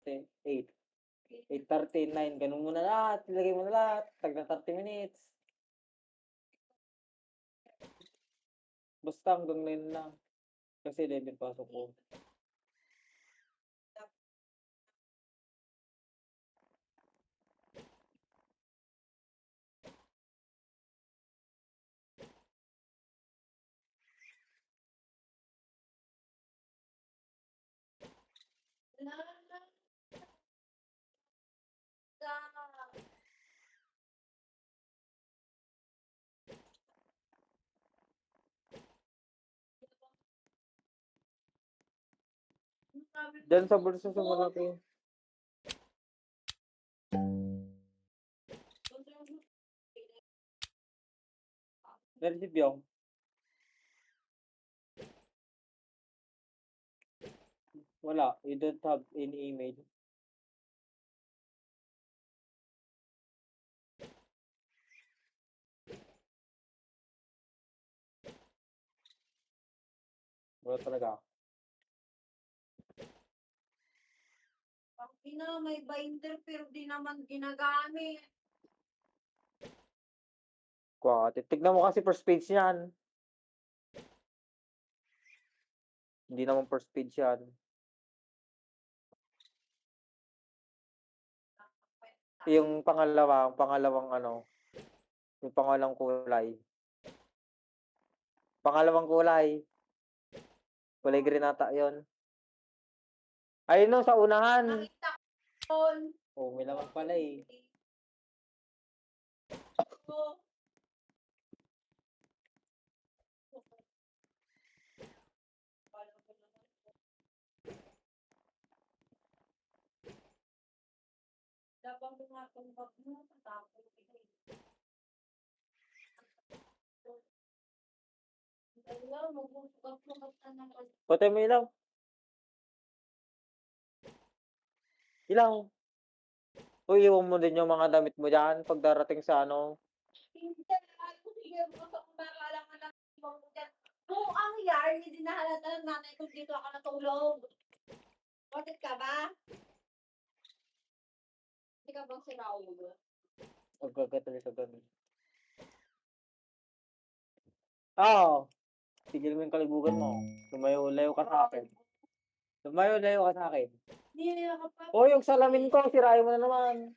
8. 8:39, ganun mo na lahat, ilagay mo na lahat, tag na 30 minutes. Basta hanggang 9 lang, kasi 11 pasok ko. Diyan sa bulsa sa malaki. Na-receive yung? Wala, you don't have any email. Wala talaga. Ina, may binder pero di naman ginagamit. Tignan mo kasi first page yan. Hindi naman first page yan. Yung pangalawang ano, yung pangalawang kulay. Pangalawang kulay. Kulay green ata yun. Ayun no, sa unahan. Nakita ko. Oh, may laman pala eh. Dapat mo nga itong bag mo, tapos dalawa, magbubukas ka na ng Patay mo ilaw. Ilaw. Uy, iwan mo din yung mga damit mo dyan pag darating sa ano. hindi. Sige, gusto ko makakalaman ng ibang dyan. Kung ang yarn, hindi nahalata ng nanay ko dito ako natulog. Bakit ka ba? Hindi ka bang si Raul? Magkagatuloy ka ganun. Oo. Tigil mo yung kalibugan mo. Lumayo-layo ka sa akin. Lumayo-layo ka sa akin. Hindi, kapag O, yung salamin ko, sirain mo na naman.